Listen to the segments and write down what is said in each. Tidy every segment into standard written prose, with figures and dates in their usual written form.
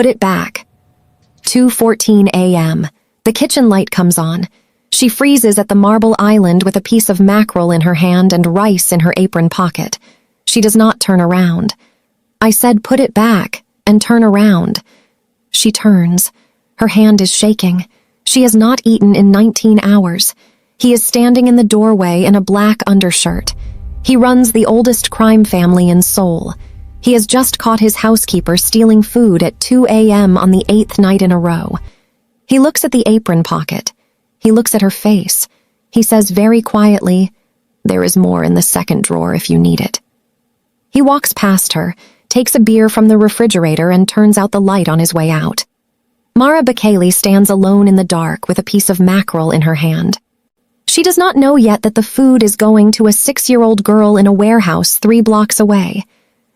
Put it back. 2:14 a.m. The kitchen light comes on. She freezes at the marble island with a piece of mackerel in her hand and rice in her apron pocket. She does not turn around. I said put it back and turn around. She turns. Her hand is shaking. She has not eaten in 19 hours. He is standing in the doorway in a black undershirt. He runs the oldest crime family in Seoul. He has just caught his housekeeper stealing food at 2 a.m. on the 8th night in a row. He looks at the apron pocket. He looks at her face. He says very quietly, "There is more in the second drawer if you need it." He walks past her, takes a beer from the refrigerator and turns out the light on his way out. Mara Bekele stands alone in the dark with a piece of mackerel in her hand. She does not know yet that the food is going to a 6-year-old girl in a warehouse 3 blocks away.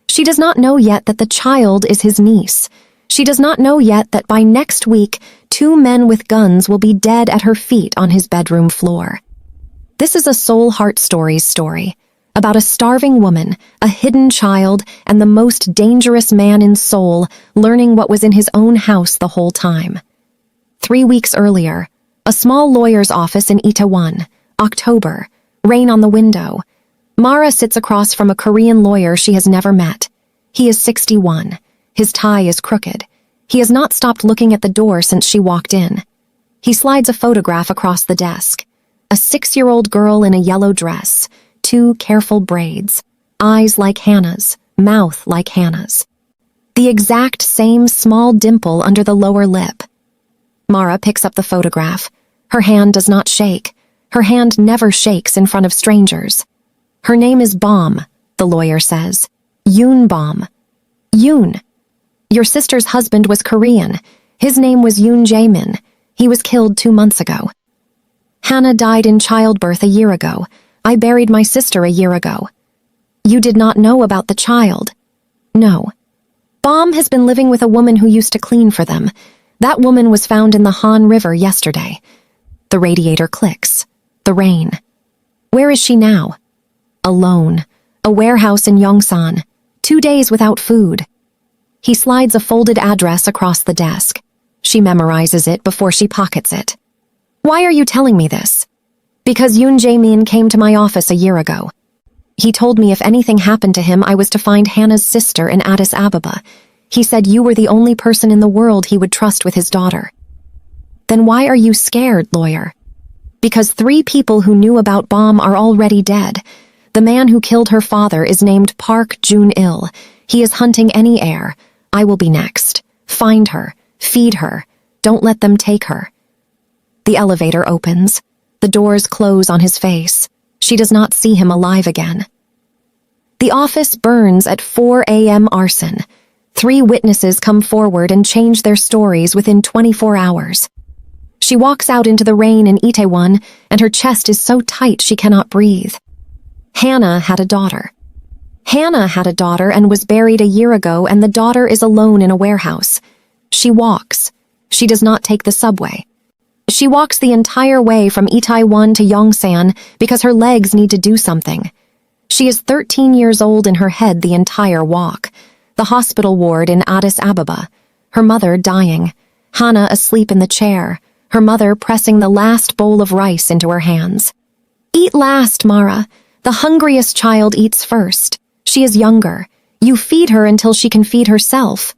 She does not know yet that the child is his niece. She does not know yet that by next week, 2 men with guns will be dead at her feet on his bedroom floor. This is a Seoul Heart Stories story about a starving woman, a hidden child, and the most dangerous man in Seoul learning what was in his own house the whole time. 3 weeks earlier, a small lawyer's office in Itaewon, October, rain on the window. Mara sits across from a Korean lawyer she has never met. He is 61. His tie is crooked. He has not stopped looking at the door since she walked in. He slides a photograph across the desk. A 6-year-old girl in a yellow dress, 2 careful braids, eyes like Hannah's, mouth like Hannah's. The exact same small dimple under the lower lip. Mara picks up the photograph. Her hand does not shake. Her hand never shakes in front of strangers. Her name is Baum, the lawyer says. Yoon Baum. Yoon. Your sister's husband was Korean. His name was Yoon Jae-min. He was killed 2 months ago. Hannah died in childbirth a year ago. I buried my sister a year ago. You did not know about the child? No. Baum has been living with a woman who used to clean for them. That woman was found in the Han River yesterday. The radiator clicks. The rain. Where is she now? Alone. A warehouse in Yongsan. 2 days without food. He slides a folded address across the desk. She memorizes it before she pockets it. Why are you telling me this? Because Yoon Jae-min came to my office a year ago. He told me if anything happened to him, I was to find Hannah's sister in Addis Ababa. He said you were the only person in the world he would trust with his daughter. Then why are you scared, lawyer? Because 3 people who knew about Baum are already dead. The man who killed her father is named Park Jun-il. He is hunting any heir. I will be next. Find her. Feed her. Don't let them take her. The elevator opens. The doors close on his face. She does not see him alive again. The office burns at 4 a.m. arson. 3 witnesses come forward and change their stories within 24 hours. She walks out into the rain in Itaewon, and her chest is so tight she cannot breathe. Hannah had a daughter. Hannah had a daughter and was buried a year ago, and the daughter is alone in a warehouse. She walks. She does not take the subway. She walks the entire way from Itaewon to Yongsan because her legs need to do something. She is 13 years old in her head the entire walk. The hospital ward in Addis Ababa. Her mother dying. Hannah asleep in the chair. Her mother pressing the last bowl of rice into her hands. Eat last, Mara. The hungriest child eats first. She is younger. You feed her until she can feed herself.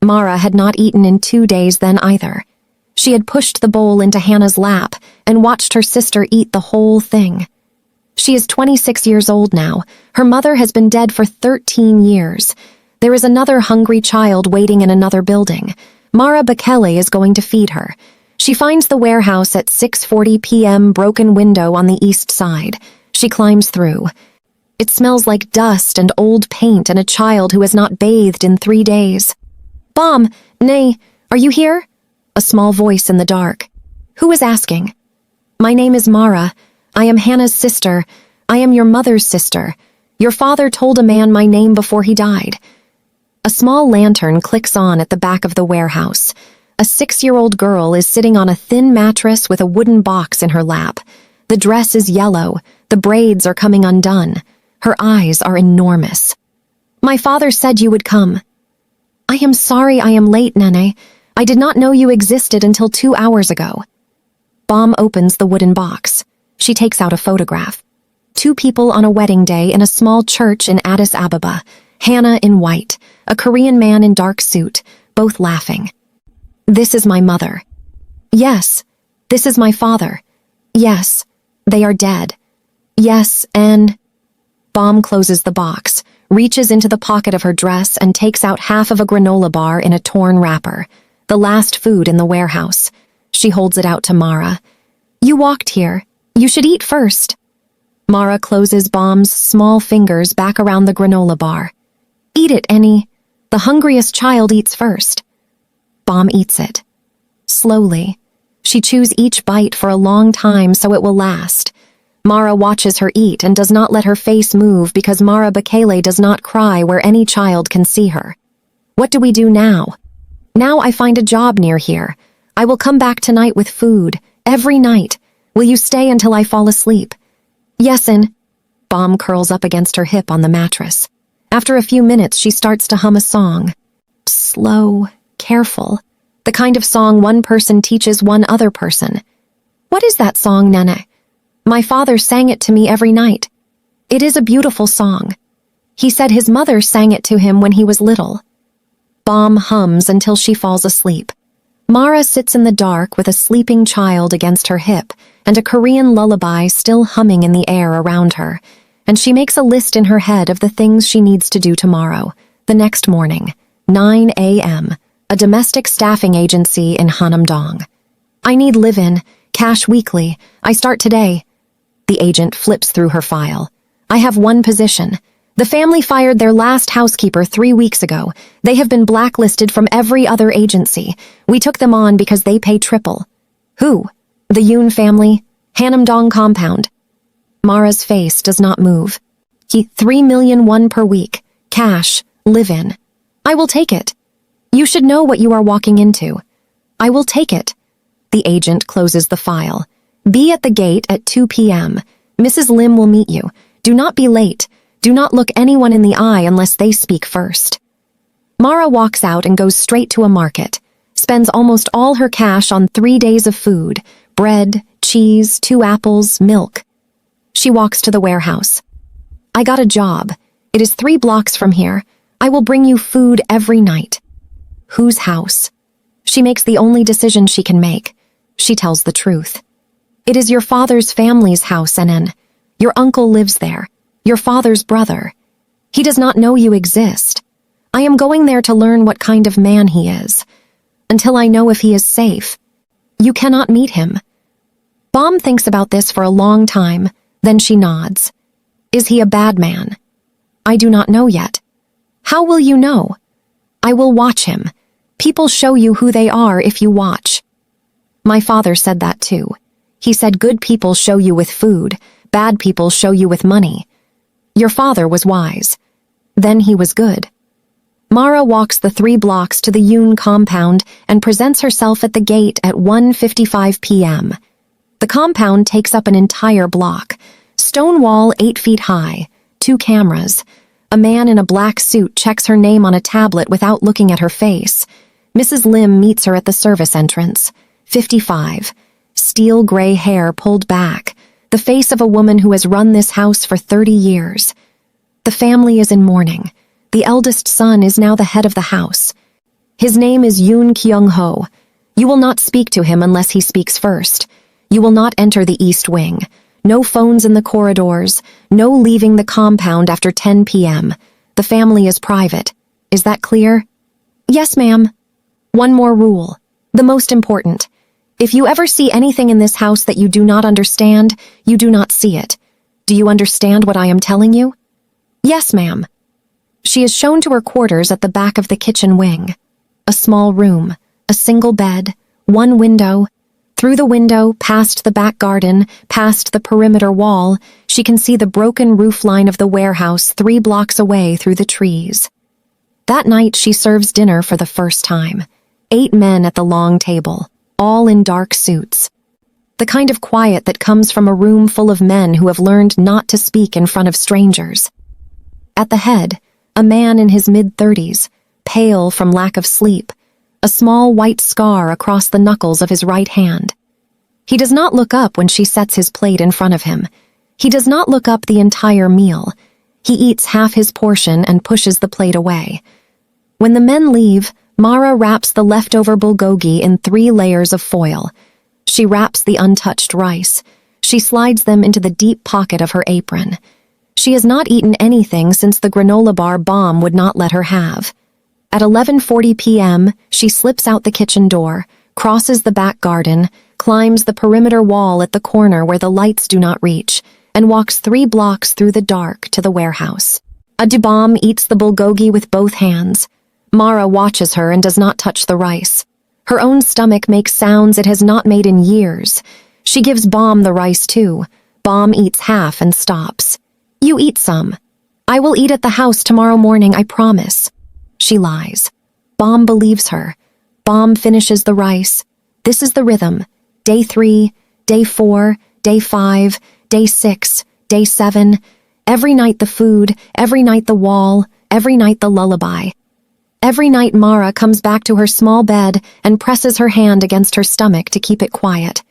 Mara had not eaten in 2 days then either. She had pushed the bowl into Hannah's lap and watched her sister eat the whole thing. She is 26 years old now. Her mother has been dead for 13 years. There is another hungry child waiting in another building. Mara Bekele is going to feed her. She finds the warehouse at 6:40 p.m. broken window on the east side. She climbs through. It smells like dust and old paint and a child who has not bathed in 3 days. Baum, nay, are you here? A small voice in the dark. Who is asking? My name is Mara. I am Hannah's sister. I am your mother's sister. Your father told a man my name before he died. A small lantern clicks on at the back of the warehouse. A 6-year-old girl is sitting on a thin mattress with a wooden box in her lap. The dress is yellow. The braids are coming undone. Her eyes are enormous. My father said you would come. I am sorry I am late, Nene. I did not know you existed until 2 hours ago. Bom opens the wooden box. She takes out a photograph. 2 people on a wedding day in a small church in Addis Ababa. Hannah in white, a Korean man in dark suit, both laughing. This is my mother. Yes. This is my father. Yes. They are dead. Yes, and... Bom closes the box, reaches into the pocket of her dress and takes out half of a granola bar in a torn wrapper, the last food in the warehouse. She holds it out to Mara. You walked here. You should eat first. Mara closes Bom's small fingers back around the granola bar. Eat it, Annie. The hungriest child eats first. Bom eats it. Slowly. She chews each bite for a long time so it will last. Mara watches her eat and does not let her face move because Mara Bekele does not cry where any child can see her. What do we do now? Now I find a job near here. I will come back tonight with food, every night. Will you stay until I fall asleep? Yesin. Bom curls up against her hip on the mattress. After a few minutes, she starts to hum a song. Slow, careful. The kind of song one person teaches one other person. What is that song, Nene? My father sang it to me every night. It is a beautiful song. He said his mother sang it to him when he was little. Bom hums until she falls asleep. Mara sits in the dark with a sleeping child against her hip and a Korean lullaby still humming in the air around her, and she makes a list in her head of the things she needs to do tomorrow, the next morning, 9 a.m., a domestic staffing agency in Hanamdong. I need live-in, cash weekly. I start today. The agent flips through her file. I have one position. The family fired their last housekeeper 3 weeks ago. They have been blacklisted from every other agency. We took them on because they pay triple. Who? The Yoon family? Hanamdong compound. Mara's face does not move. 3 million won per week. Cash. Live-in. I will take it. You should know what you are walking into. I will take it. The agent closes the file. Be at the gate at 2 p.m. Mrs. Lim will meet you. Do not be late. Do not look anyone in the eye unless they speak first. Mara walks out and goes straight to a market, spends almost all her cash on 3 days of food, bread, cheese, 2 apples, milk. She walks to the warehouse. I got a job. It is 3 blocks from here. I will bring you food every night. Whose house? She makes the only decision she can make. She tells the truth. It is your father's family's house, Enen. Your uncle lives there. Your father's brother. He does not know you exist. I am going there to learn what kind of man he is. Until I know if he is safe. You cannot meet him. Bom thinks about this for a long time, then she nods. Is he a bad man? I do not know yet. How will you know? I will watch him. People show you who they are if you watch. My father said that too. He said good people show you with food, bad people show you with money. Your father was wise. Then he was good. Mara walks the 3 blocks to the Yoon compound and presents herself at the gate at 1:55 p.m. The compound takes up an entire block. Stone wall 8 feet high, 2 cameras. A man in a black suit checks her name on a tablet without looking at her face. Mrs. Lim meets her at the service entrance. 55. Steel gray hair pulled back. The face of a woman who has run this house for 30 years. The family is in mourning. The eldest son is now the head of the house. His name is Yoon Kyung-ho. You will not speak to him unless he speaks first. You will not enter the east wing. No phones in the corridors. No leaving the compound after 10 p.m. The family is private. Is that clear? Yes, ma'am. One more rule. The most important. If you ever see anything in this house that you do not understand, you do not see it. Do you understand what I am telling you? Yes, ma'am. She is shown to her quarters at the back of the kitchen wing. A small room, a single bed, 1 window. Through the window, past the back garden, past the perimeter wall, she can see the broken roofline of the warehouse 3 blocks away through the trees. That night, she serves dinner for the first time. 8 men at the long table, all in dark suits. The kind of quiet that comes from a room full of men who have learned not to speak in front of strangers. At the head, a man in his mid-30s, pale from lack of sleep, a small white scar across the knuckles of his right hand. He does not look up when she sets his plate in front of him. He does not look up the entire meal. He eats half his portion and pushes the plate away. When the men leave, Mara wraps the leftover bulgogi in 3 layers of foil. She wraps the untouched rice. She slides them into the deep pocket of her apron. She has not eaten anything since the granola bar Bomb would not let her have. At 11:40 p.m., she slips out the kitchen door, crosses the back garden, climbs the perimeter wall at the corner where the lights do not reach, and walks 3 blocks through the dark to the warehouse. Bomb eats the bulgogi with both hands. Mara watches her and does not touch the rice. Her own stomach makes sounds it has not made in years. She gives Bomb the rice too. Bomb eats half and stops. "You eat some. I will eat at the house tomorrow morning, I promise." She lies. Bomb believes her. Bomb finishes the rice. This is the rhythm. Day 3, day 4, day 5, day 6, day 7. Every night the food, every night the wall, every night the lullaby. Every night Mara comes back to her small bed and presses her hand against her stomach to keep it quiet.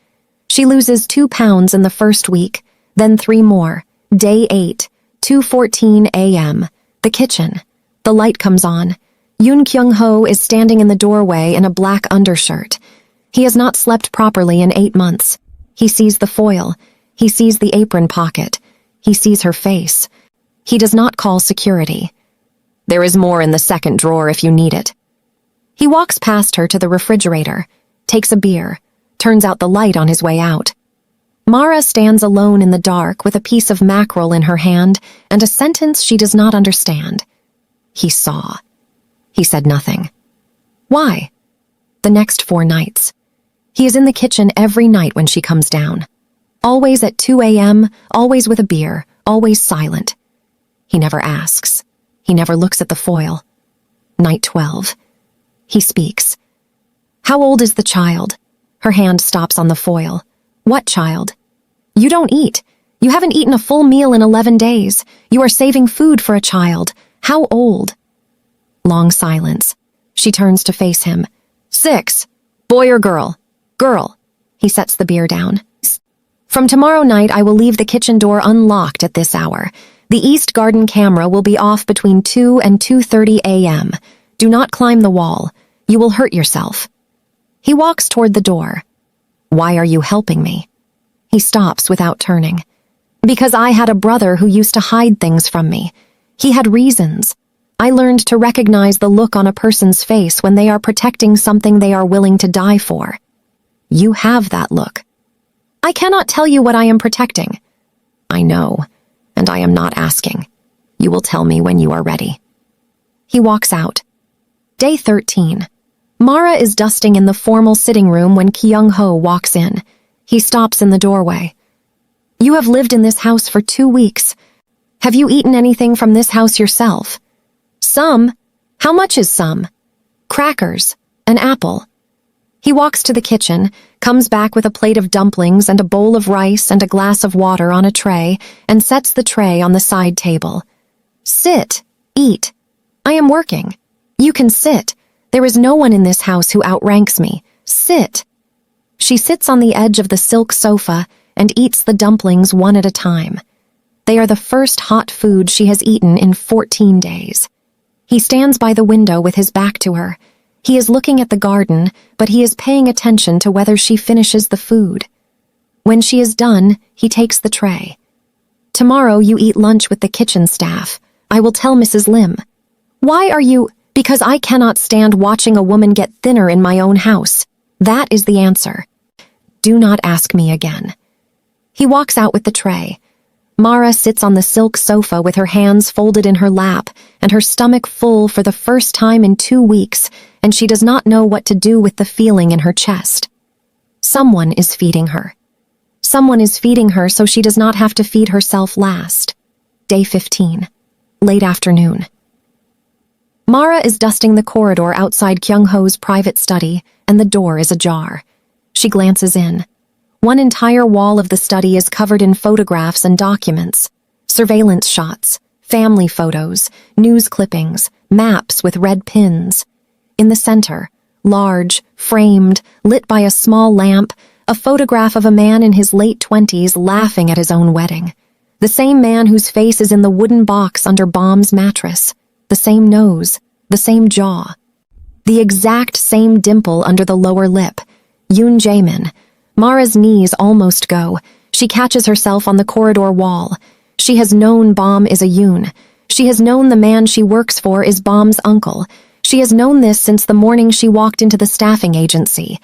She loses 2 pounds in the first week, then 3 more. Day 8, 2:14 a.m. The kitchen. The light comes on. Yoon Kyung-ho is standing in the doorway in a black undershirt. He has not slept properly in 8 months. He sees the foil. He sees the apron pocket. He sees her face. He does not call security. "There is more in the second drawer if you need it." He walks past her to the refrigerator, takes a beer, turns out the light on his way out. Mara stands alone in the dark with a piece of mackerel in her hand and a sentence she does not understand. He saw. He said nothing. Why? The next 4 nights. He is in the kitchen every night when she comes down. Always at 2 a.m., always with a beer, always silent. He never asks. He never looks at the foil. Night 12. He speaks. "How old is the child?" Her hand stops on the foil. "What child?" "You don't eat. You haven't eaten a full meal in 11 days. You are saving food for a child. How old?" Long silence. She turns to face him. 6. Boy or girl? Girl. He sets the beer down. "From tomorrow night I will leave the kitchen door unlocked at this hour. The East Garden camera will be off between 2 and 2:30 a.m. Do not climb the wall. You will hurt yourself." He walks toward the door. "Why are you helping me?" He stops without turning. "Because I had a brother who used to hide things from me. He had reasons. I learned to recognize the look on a person's face when they are protecting something they are willing to die for. You have that look." "I cannot tell you what I am protecting." "I know, and I am not asking. You will tell me when you are ready." He walks out. Day 13. Mara is dusting in the formal sitting room when Kyung-ho walks in. He stops in the doorway. "You have lived in this house for 2 weeks. Have you eaten anything from this house yourself?" "Some." "How much is some?" "Crackers. An apple." He walks to the kitchen, comes back with a plate of dumplings and a bowl of rice and a glass of water on a tray, and sets the tray on the side table. "Sit. Eat. I am working. You can sit. There is no one in this house who outranks me. Sit." She sits on the edge of the silk sofa and eats the dumplings one at a time. They are the first hot food she has eaten in 14 days. He stands by the window with his back to her. He is looking at the garden, but he is paying attention to whether she finishes the food. When she is done, he takes the tray. "Tomorrow you eat lunch with the kitchen staff. I will tell Mrs. Lim." "Why are you—" "Because I cannot stand watching a woman get thinner in my own house. That is the answer. Do not ask me again." He walks out with the tray. Mara sits on the silk sofa with her hands folded in her lap and her stomach full for the first time in 2 weeks, and she does not know what to do with the feeling in her chest. Someone is feeding her. Someone is feeding her so she does not have to feed herself last. Day 15. Late afternoon. Mara is dusting the corridor outside Kyung-ho's private study, and the door is ajar. She glances in. One entire wall of the study is covered in photographs and documents, surveillance shots, family photos, news clippings, maps with red pins. In the center, large, framed, lit by a small lamp, a photograph of a man in his late 20s laughing at his own wedding. The same man whose face is in the wooden box under Baum's mattress. The same nose, the same jaw. The exact same dimple under the lower lip. Yoon Jae-min. Mara's knees almost go. She catches herself on the corridor wall. She has known Baum is a Yoon. She has known the man she works for is Baum's uncle. She has known this since the morning she walked into the staffing agency.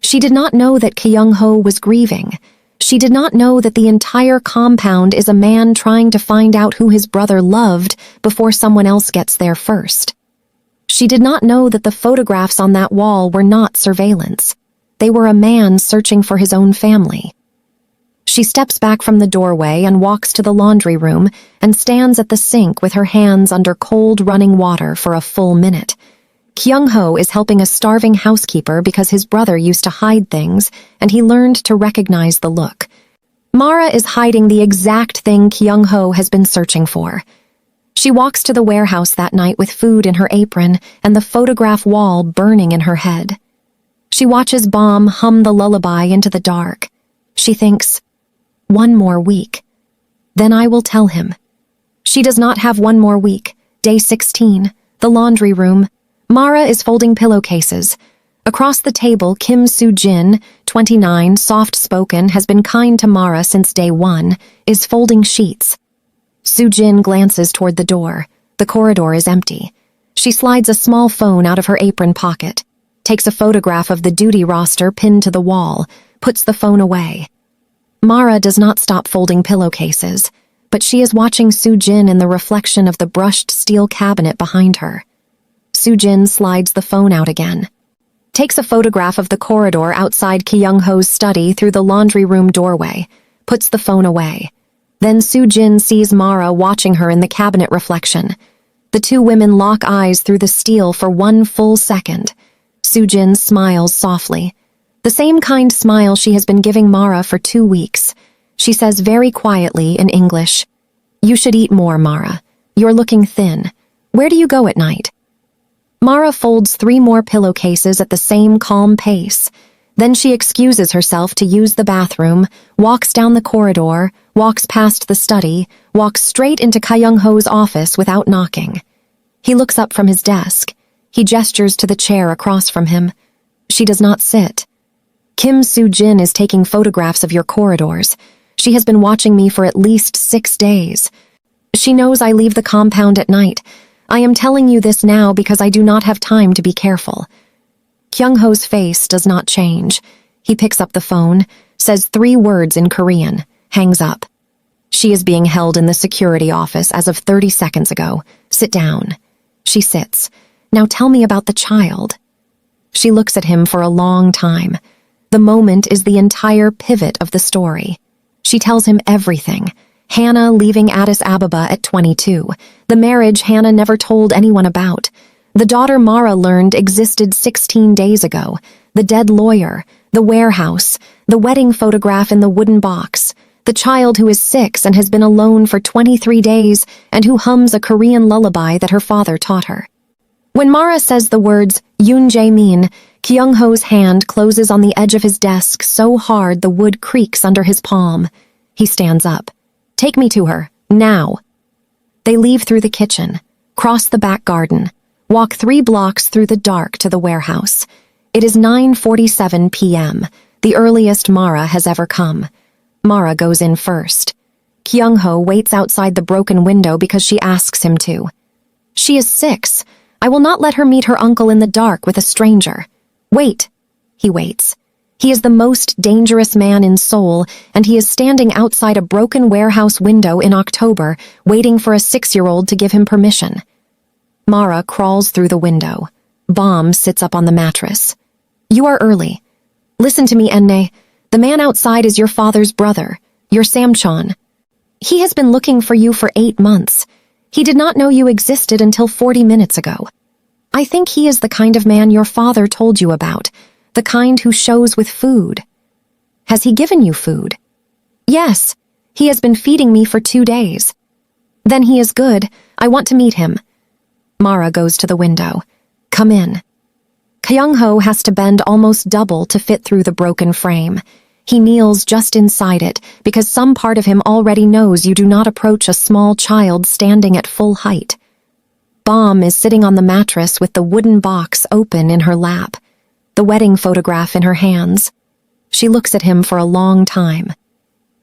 She did not know that Kyung-ho was grieving. She did not know that the entire compound is a man trying to find out who his brother loved before someone else gets there first. She did not know that the photographs on that wall were not surveillance. They were a man searching for his own family. She steps back from the doorway and walks to the laundry room and stands at the sink with her hands under cold running water for a full minute. Kyung-ho is helping a starving housekeeper because his brother used to hide things and he learned to recognize the look. Mara is hiding the exact thing Kyung-ho has been searching for. She walks to the warehouse that night with food in her apron and the photograph wall burning in her head. She watches Baum hum the lullaby into the dark. She thinks, 1 more week. Then I will tell him. She does not have 1 more week. Day 16, the laundry room. Mara is folding pillowcases. Across the table, Kim Soo-jin, 29, soft-spoken, has been kind to Mara since day 1, is folding sheets. Soo-jin glances toward the door. The corridor is empty. She slides a small phone out of her apron pocket, takes a photograph of the duty roster pinned to the wall, puts the phone away. Mara does not stop folding pillowcases, but she is watching Soo-jin in the reflection of the brushed steel cabinet behind her. Soo-jin slides the phone out again, takes a photograph of the corridor outside Kyung-ho's study through the laundry room doorway, puts the phone away. Then Soo-jin sees Mara watching her in the cabinet reflection. The two women lock eyes through the steel for 1 full second. Soo-jin smiles softly. The same kind smile she has been giving Mara for 2 weeks. She says very quietly in English, "You should eat more, Mara. You're looking thin. Where do you go at night?" Mara folds 3 more pillowcases at the same calm pace. Then she excuses herself to use the bathroom, walks down the corridor, walks past the study, walks straight into Kyung-ho's office without knocking. He looks up from his desk. He gestures to the chair across from him. She does not sit. "Kim Soo-jin is taking photographs of your corridors. She has been watching me for at least 6 days. She knows I leave the compound at night. I am telling you this now because I do not have time to be careful." Kyung-ho's face does not change. He picks up the phone, says 3 words in Korean, hangs up. She is being held in the security office as of 30 seconds ago. Sit down. She sits. Now tell me about the child. She looks at him for a long time. The moment is the entire pivot of the story. She tells him everything. Hannah leaving Addis Ababa at 22. The marriage Hannah never told anyone about. The daughter Mara learned existed 16 days ago. The dead lawyer. The warehouse. The wedding photograph in the wooden box. The child who is 6 and has been alone for 23 days and who hums a Korean lullaby that her father taught her. When Mara says the words, Yoon Jae-min, Kyung-ho's hand closes on the edge of his desk so hard the wood creaks under his palm. He stands up. "Take me to her, now." They leave through the kitchen, cross the back garden, walk 3 blocks through the dark to the warehouse. It is 9:47 p.m., the earliest Mara has ever come. Mara goes in first. Kyung-ho waits outside the broken window because she asks him to. She is 6. I will not let her meet her uncle in the dark with a stranger. Wait. He waits. He is the most dangerous man in Seoul, and he is standing outside a broken warehouse window in October, waiting for a 6-year-old to give him permission. Mara crawls through the window. Baum sits up on the mattress. "You are early. Listen to me, Enne. The man outside is your father's brother, your Samchon. He has been looking for you for 8 months. He did not know you existed until 40 minutes ago. I think he is the kind of man your father told you about, the kind who shows with food. Has he given you food?" "Yes, he has been feeding me for 2 days." "Then he is good. I want to meet him." Mara goes to the window. Come in. Kyung-ho has to bend almost double to fit through the broken frame. He kneels just inside it because some part of him already knows you do not approach a small child standing at full height. Bomb is sitting on the mattress with the wooden box open in her lap, the wedding photograph in her hands. She looks at him for a long time.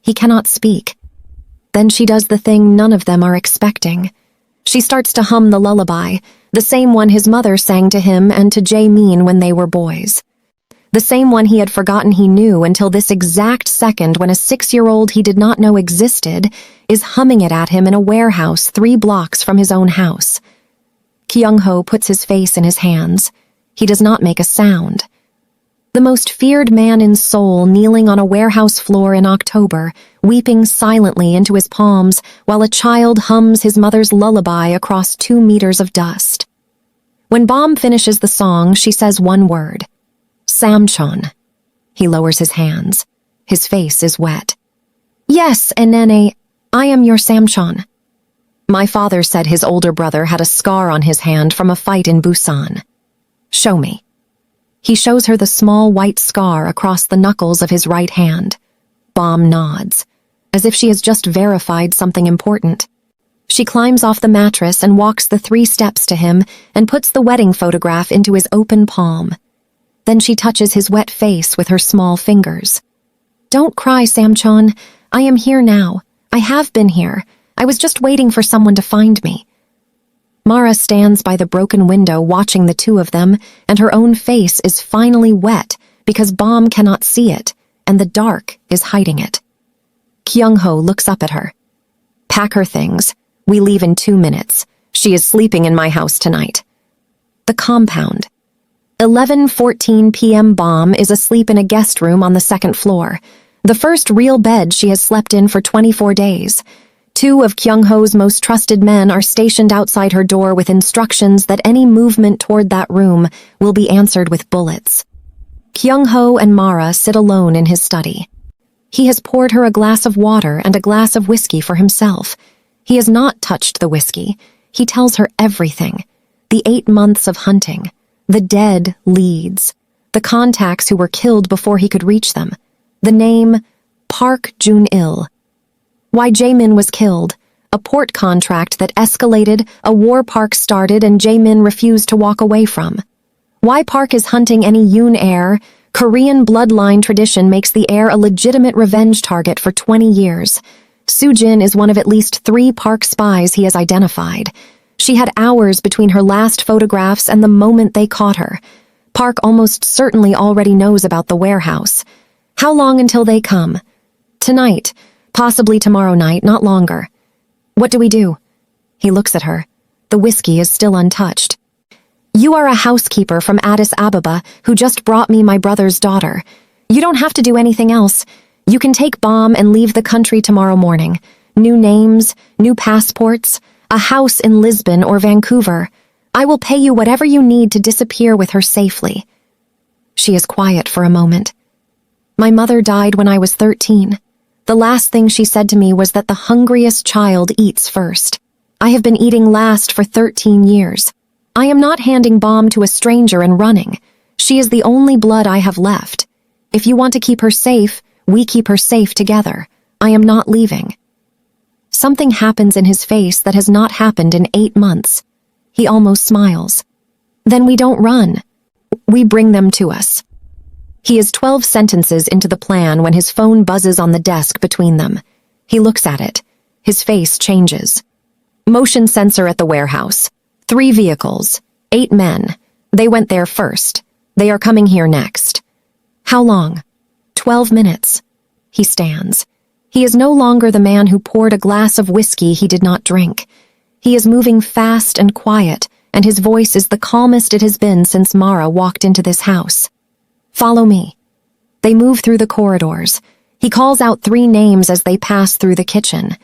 He cannot speak. Then she does the thing none of them are expecting. She starts to hum the lullaby, the same one his mother sang to him and to Jae-min when they were boys. The same one he had forgotten he knew until this exact second when a 6-year-old he did not know existed is humming it at him in a warehouse 3 blocks from his own house. Kyung-ho puts his face in his hands. He does not make a sound. The most feared man in Seoul kneeling on a warehouse floor in October, weeping silently into his palms while a child hums his mother's lullaby across 2 meters of dust. When Bomb finishes the song, she says one word. Samchon. He lowers his hands. His face is wet. Yes, Nene, I am your Samchon. My father said his older brother had a scar on his hand from a fight in Busan. Show me. He shows her the small white scar across the knuckles of his right hand. Bomb nods, as if she has just verified something important. She climbs off the mattress and walks the 3 steps to him and puts the wedding photograph into his open palm. Then she touches his wet face with her small fingers. Don't cry, Samchon. I am here now. I have been here. I was just waiting for someone to find me. Mara stands by the broken window watching the 2 of them, and her own face is finally wet because Bomb cannot see it, and the dark is hiding it. Kyung-ho looks up at her. Pack her things. We leave in 2 minutes. She is sleeping in my house tonight. The compound. 11:14 p.m. Bomb is asleep in a guest room on the 2nd floor, the first real bed she has slept in for 24 days. 2 of Kyung-ho's most trusted men are stationed outside her door with instructions that any movement toward that room will be answered with bullets. Kyung-ho and Mara sit alone in his study. He has poured her a glass of water and a glass of whiskey for himself. He has not touched the whiskey. He tells her everything. The 8 months of hunting. The dead leads. The contacts who were killed before he could reach them. The name Park Jun-il. Why Jae-min was killed. A port contract that escalated, a war Park started and Jae-min refused to walk away from. Why Park is hunting any Yoon heir. Korean bloodline tradition makes the heir a legitimate revenge target for 20 years. Soo-jin is one of at least 3 Park spies he has identified. She had hours between her last photographs and the moment they caught her. Park almost certainly already knows about the warehouse. How long until they come? Tonight. Possibly tomorrow night, not longer. What do we do? He looks at her. The whiskey is still untouched. You are a housekeeper from Addis Ababa who just brought me my brother's daughter. You don't have to do anything else. You can take Bomb and leave the country tomorrow morning. New names, new passports, a house in Lisbon or Vancouver. I will pay you whatever you need to disappear with her safely. She is quiet for a moment. My mother died when I was 13. The last thing she said to me was that the hungriest child eats first. I have been eating last for 13 years. I am not handing Bomb to a stranger and running. She is the only blood I have left. If you want to keep her safe, we keep her safe together. I am not leaving. Something happens in his face that has not happened in 8 months. He almost smiles. Then we don't run. We bring them to us. He is 12 sentences into the plan when his phone buzzes on the desk between them. He looks at it. His face changes. Motion sensor at the warehouse. 3 vehicles. 8 men. They went there first. They are coming here next. How long? 12 minutes. He stands. He is no longer the man who poured a glass of whiskey he did not drink. He is moving fast and quiet, and his voice is the calmest it has been since Mara walked into this house. Follow me. They move through the corridors. He calls out 3 names as they pass through the kitchen.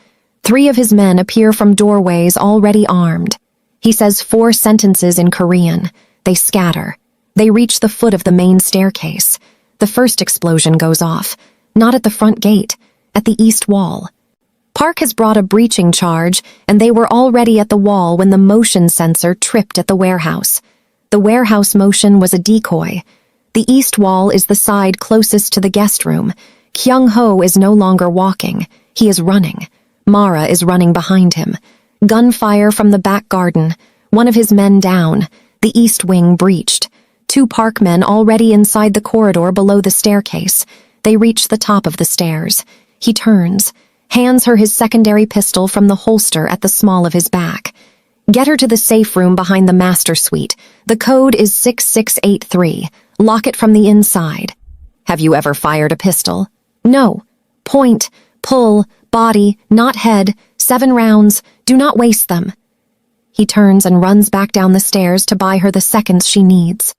3 of his men appear from doorways already armed. He says 4 sentences in Korean. They scatter. They reach the foot of the main staircase. The first explosion goes off, not at the front gate, at the east wall. Park has brought a breaching charge, and they were already at the wall when the motion sensor tripped at the warehouse. The warehouse motion was a decoy. The east wall is the side closest to the guest room. Kyung-ho is no longer walking. He is running. Mara is running behind him. Gunfire from the back garden. One of his men down. The east wing breached. 2 Park men already inside the corridor below the staircase. They reach the top of the stairs. He turns, hands her his secondary pistol from the holster at the small of his back. Get her to the safe room behind the master suite. The code is 6683. Lock it from the inside. Have you ever fired a pistol? No. Point, pull, body, not head, 7 rounds. Do not waste them. He turns and runs back down the stairs to buy her the seconds she needs.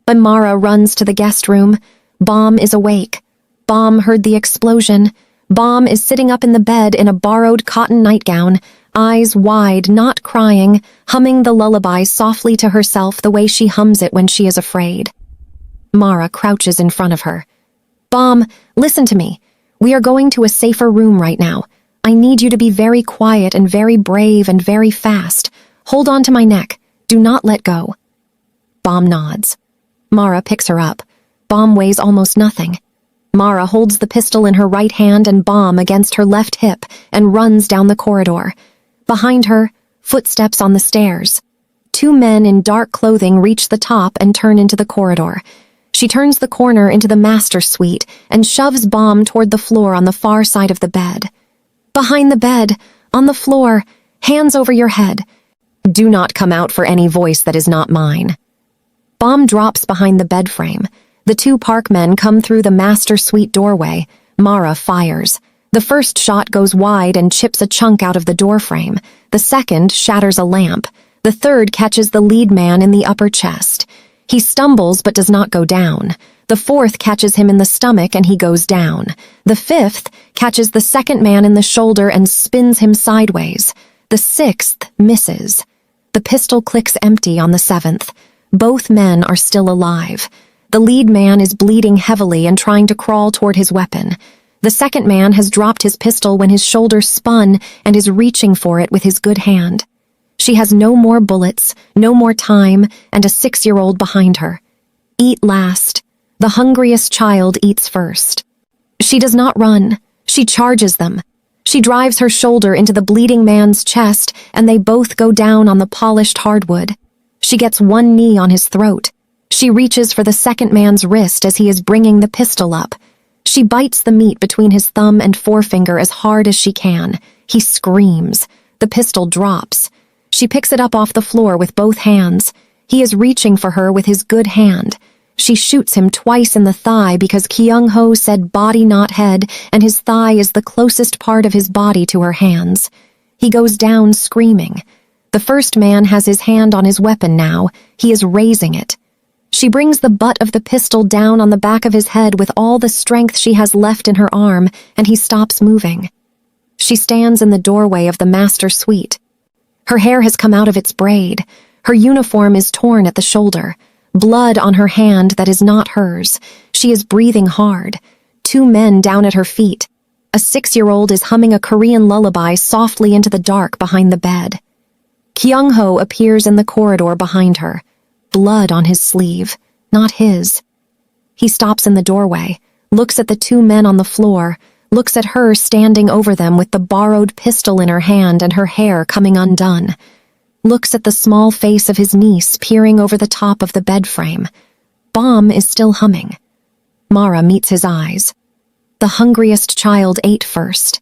But Mara runs to the guest room. Bomb is awake. Bomb heard the explosion. Bomb is sitting up in the bed in a borrowed cotton nightgown, eyes wide, not crying, humming the lullaby softly to herself the way she hums it when she is afraid. Mara crouches in front of her. Bomb, listen to me. We are going to a safer room right now. I need you to be very quiet and very brave and very fast. Hold on to my neck. Do not let go. Bomb nods. Mara picks her up. Bomb weighs almost nothing. Mara holds the pistol in her right hand and Bomb against her left hip and runs down the corridor. Behind her, footsteps on the stairs. 2 men in dark clothing reach the top and turn into the corridor. She turns the corner into the master suite and shoves Bomb toward the floor on the far side of the bed. Behind the bed, on the floor, hands over your head. Do not come out for any voice that is not mine. Bomb drops behind the bed frame. The 2 Park men come through the master suite doorway. Mara fires. The first shot goes wide and chips a chunk out of the doorframe. The second shatters a lamp. The third catches the lead man in the upper chest. He stumbles but does not go down. The fourth catches him in the stomach and he goes down. The fifth catches the second man in the shoulder and spins him sideways. The sixth misses. The pistol clicks empty on the 7th. Both men are still alive. The lead man is bleeding heavily and trying to crawl toward his weapon. The second man has dropped his pistol when his shoulder spun and is reaching for it with his good hand. She has no more bullets, no more time, and a 6-year-old behind her. Eat last. The hungriest child eats first. She does not run. She charges them. She drives her shoulder into the bleeding man's chest, and they both go down on the polished hardwood. She gets one knee on his throat. She reaches for the second man's wrist as he is bringing the pistol up. She bites the meat between his thumb and forefinger as hard as she can. He screams. The pistol drops. She picks it up off the floor with both hands. He is reaching for her with his good hand. She shoots him twice in the thigh because Kyung-ho said body not head, and his thigh is the closest part of his body to her hands. He goes down screaming. The first man has his hand on his weapon now. He is raising it. She brings the butt of the pistol down on the back of his head with all the strength she has left in her arm, and he stops moving. She stands in the doorway of the master suite. Her hair has come out of its braid. Her uniform is torn at the shoulder. Blood on her hand that is not hers. She is breathing hard. 2 men down at her feet. A 6-year-old is humming a Korean lullaby softly into the dark behind the bed. Kyung-ho appears in the corridor behind her. Blood on his sleeve, not his. He stops in the doorway, looks at the 2 men on the floor, looks at her standing over them with the borrowed pistol in her hand and her hair coming undone, looks at the small face of his niece peering over the top of the bed frame. Bomb is still humming. Mara meets his eyes. The hungriest child ate first.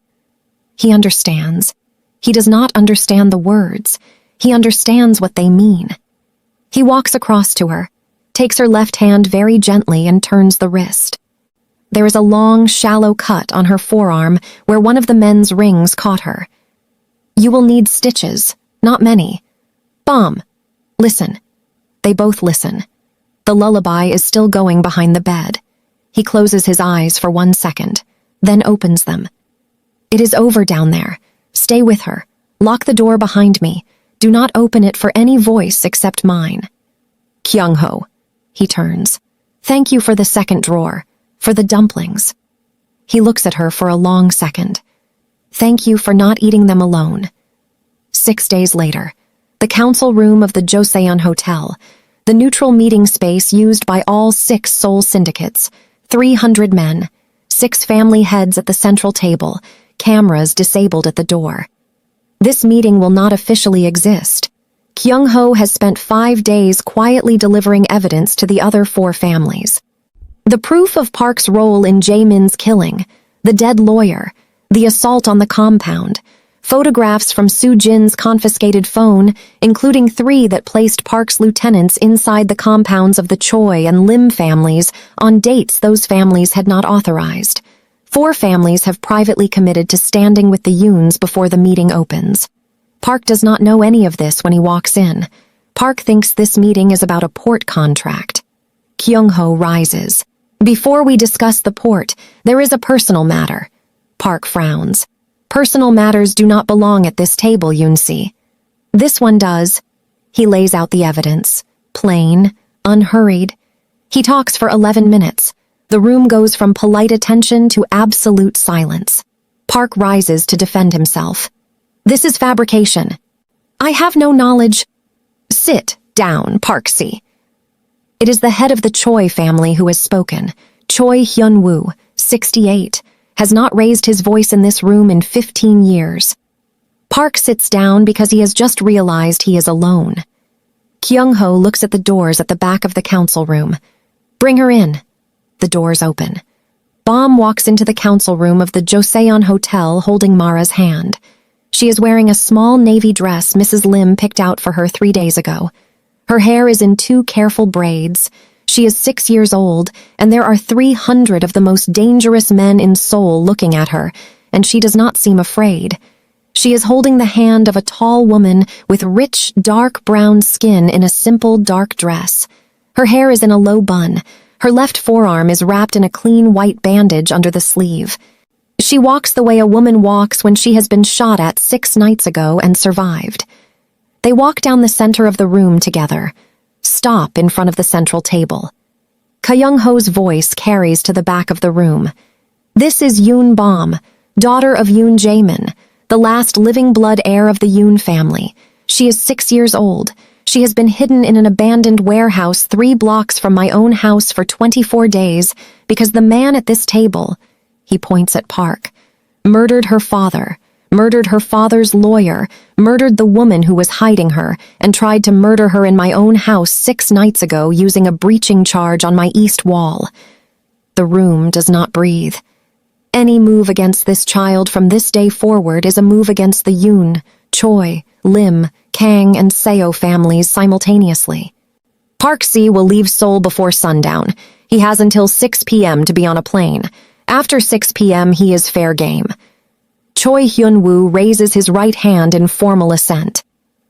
He understands. He does not understand the words. He understands what they mean. He walks across to her, takes her left hand very gently and turns the wrist. There is a long, shallow cut on her forearm where one of the men's rings caught her. You will need stitches, not many. Bomb, listen. They both listen. The lullaby is still going behind the bed. He closes his eyes for 1 second, then opens them. It is over down there. Stay with her. Lock the door behind me. Do not open it for any voice except mine. Kyung-ho. He turns. Thank you for the second drawer. For the dumplings. He looks at her for a long second. Thank you for not eating them alone. 6 days later, the council room of the Joseon Hotel, the neutral meeting space used by all 6 Seoul syndicates, 300 men, 6 family heads at the central table, cameras disabled at the door. This meeting will not officially exist. Kyung-ho has spent 5 days quietly delivering evidence to the other 4 families. The proof of Park's role in Jae-min's killing, the dead lawyer, the assault on the compound, photographs from Soo-jin's confiscated phone, including 3 that placed Park's lieutenants inside the compounds of the Choi and Lim families on dates those families had not authorized. 4 families have privately committed to standing with the Yoons before the meeting opens. Park does not know any of this when he walks in. Park thinks this meeting is about a port contract. Kyung-ho rises. Before we discuss the port, there is a personal matter. Park frowns. Personal matters do not belong at this table, Yoon-si. This one does. He lays out the evidence. Plain, unhurried. He talks for 11 minutes. The room goes from polite attention to absolute silence. Park rises to defend himself. This is fabrication. I have no knowledge. Sit down, Park-si. It is the head of the Choi family who has spoken. Choi Hyun-woo, 68, has not raised his voice in this room in 15 years. Park sits down because he has just realized he is alone. Kyung-ho looks at the doors at the back of the council room. Bring her in. The doors open. Bom walks into the council room of the Joseon Hotel holding Mara's hand. She is wearing a small navy dress Mrs. Lim picked out for her 3 days ago. Her hair is in 2 careful braids. She is 6 years old, and there are 300 of the most dangerous men in Seoul looking at her, and she does not seem afraid. She is holding the hand of a tall woman with rich, dark brown skin in a simple, dark dress. Her hair is in a low bun. Her left forearm is wrapped in a clean white bandage under the sleeve. She walks the way a woman walks when she has been shot at 6 nights ago and survived. They walk down the center of the room together. Stop in front of the central table. Kyung-ho's voice carries to the back of the room. This is Yoon Bom, daughter of Yoon Jae-min, the last living blood heir of the Yoon family. She is 6 years old. She has been hidden in an abandoned warehouse 3 blocks from my own house for 24 days because the man at this table, he points at Park, murdered her father, murdered her father's lawyer, murdered the woman who was hiding her, and tried to murder her in my own house 6 nights ago using a breaching charge on my east wall. The room does not breathe. Any move against this child from this day forward is a move against the Yoon, Choi, Lim, Kang, and Seo families simultaneously. Park-si will leave Seoul before sundown. He has until 6 p.m. to be on a plane. After 6 p.m. he is fair game. Choi Hyun-woo raises his right hand in formal assent.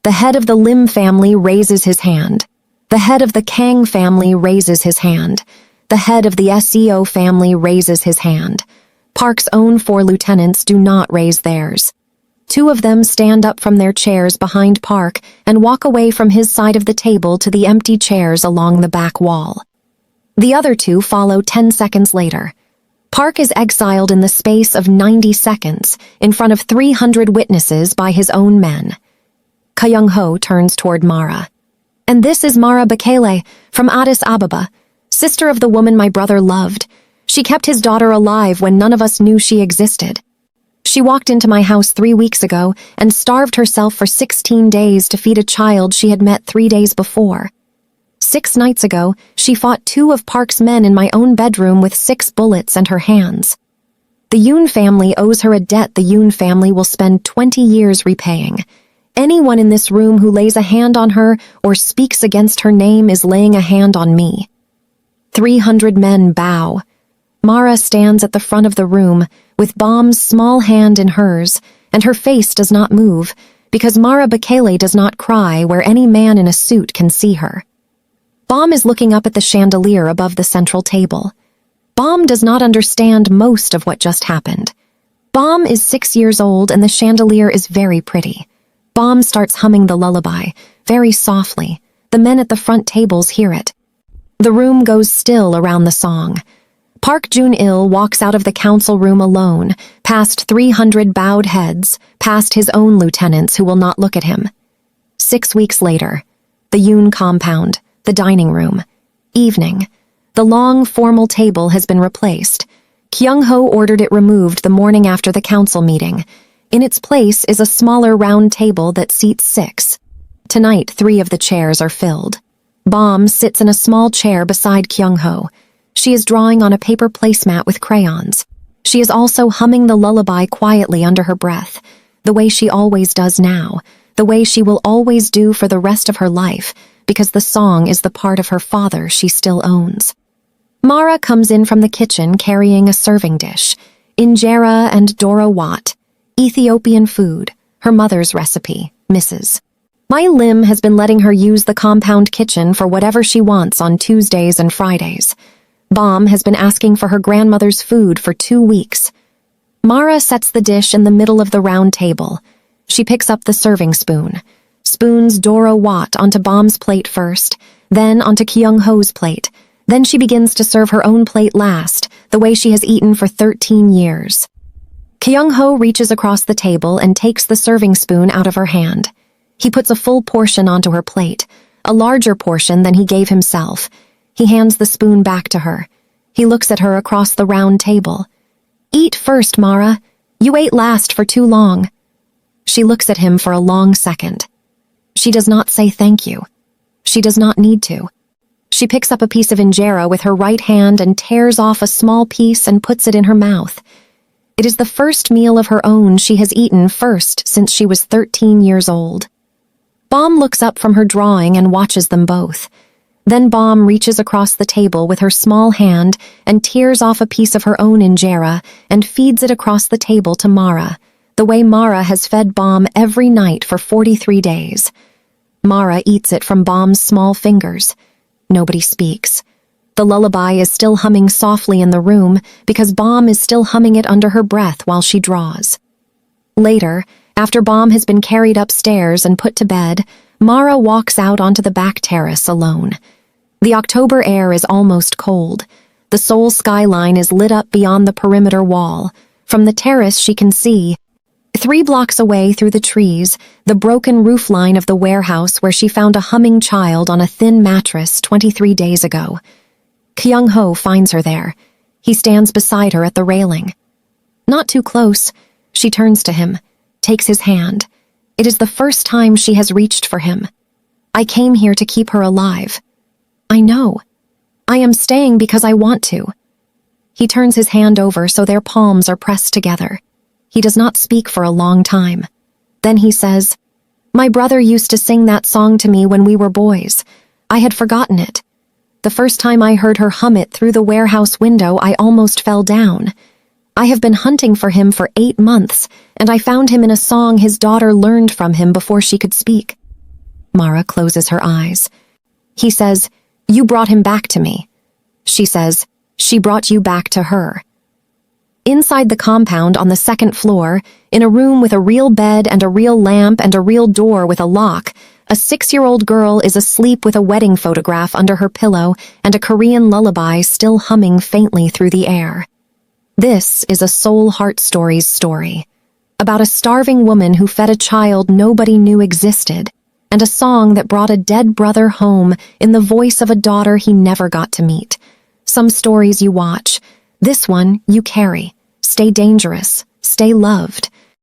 The head of the Lim family raises his hand. The head of the Kang family raises his hand. The head of the SEO family raises his hand. Park's own 4 lieutenants do not raise theirs. 2 of them stand up from their chairs behind Park and walk away from his side of the table to the empty chairs along the back wall. The other 2 follow 10 seconds later. Park is exiled in the space of 90 seconds in front of 300 witnesses by his own men. Kyung-ho turns toward Mara. And this is Mara Bekele from Addis Ababa, sister of the woman my brother loved. She kept his daughter alive when none of us knew she existed. She walked into my house 3 weeks ago and starved herself for 16 days to feed a child she had met 3 days before. 6 nights ago, she fought 2 of Park's men in my own bedroom with 6 bullets in her hands. The Yoon family owes her a debt the Yoon family will spend 20 years repaying. Anyone in this room who lays a hand on her or speaks against her name is laying a hand on me. 300 men bow. Mara stands at the front of the room with Bom's small hand in hers, and her face does not move because Mara Bekele does not cry where any man in a suit can see her. Bom is looking up at the chandelier above the central table. Bom does not understand most of what just happened. Bom is 6 years old and the chandelier is very pretty. Bom starts humming the lullaby, very softly. The men at the front tables hear it. The room goes still around the song. Park Jun-il walks out of the council room alone, past 300 bowed heads, past his own lieutenants who will not look at him. 6 weeks later, the Yoon compound, the dining room. Evening. The long, formal table has been replaced. Kyung-ho ordered it removed the morning after the council meeting. In its place is a smaller round table that seats 6. Tonight, 3 of the chairs are filled. Bom sits in a small chair beside Kyung-ho. She is drawing on a paper placemat with crayons. She is also humming the lullaby quietly under her breath, the way she always does now, the way she will always do for the rest of her life, because the song is the part of her father she still owns. Mara comes in from the kitchen carrying a serving dish, injera and doro wat, Ethiopian food, her mother's recipe, Mrs. My Lim has been letting her use the compound kitchen for whatever she wants on Tuesdays and Fridays. Bom has been asking for her grandmother's food for 2 weeks. Mara sets the dish in the middle of the round table. She picks up the serving spoon, spoons doro wat onto Bom's plate first, then onto Kyung-ho's plate. Then she begins to serve her own plate last, the way she has eaten for 13 years. Kyung-ho reaches across the table and takes the serving spoon out of her hand. He puts a full portion onto her plate, a larger portion than he gave himself. He hands the spoon back to her. He looks at her across the round table. "Eat first, Mara. You ate last for too long." She looks at him for a long second. She does not say thank you. She does not need to. She picks up a piece of injera with her right hand and tears off a small piece and puts it in her mouth. It is the first meal of her own she has eaten first since she was 13 years old. Bom looks up from her drawing and watches them both. Then Bom reaches across the table with her small hand and tears off a piece of her own injera and feeds it across the table to Mara, the way Mara has fed Bom every night for 43 days. Mara eats it from Bom's small fingers. Nobody speaks. The lullaby is still humming softly in the room because Bom is still humming it under her breath while she draws. Later, after Bom has been carried upstairs and put to bed, Mara walks out onto the back terrace alone. The October air is almost cold. The Seoul skyline is lit up beyond the perimeter wall. From the terrace she can see, 3 blocks away through the trees, the broken roofline of the warehouse where she found a humming child on a thin mattress 23 days ago. Kyung-ho finds her there. He stands beside her at the railing. Not too close, she turns to him, takes his hand. It is the first time she has reached for him. "I came here to keep her alive." "I know. I am staying because I want to." He turns his hand over so their palms are pressed together. He does not speak for a long time. Then he says, "My brother used to sing that song to me when we were boys. I had forgotten it. The first time I heard her hum it through the warehouse window, I almost fell down. I have been hunting for him for 8 months, and I found him in a song his daughter learned from him before she could speak." Mara closes her eyes. He says, "You brought him back to me." She says, "She brought you back to her." Inside the compound on the 2nd floor, in a room with a real bed and a real lamp and a real door with a lock, a 6-year-old girl is asleep with a wedding photograph under her pillow and a Korean lullaby still humming faintly through the air. This is a Seoul Heart Stories story, about a starving woman who fed a child nobody knew existed, and a song that brought a dead brother home in the voice of a daughter he never got to meet. Some stories you watch, this one you carry. Stay dangerous, stay loved.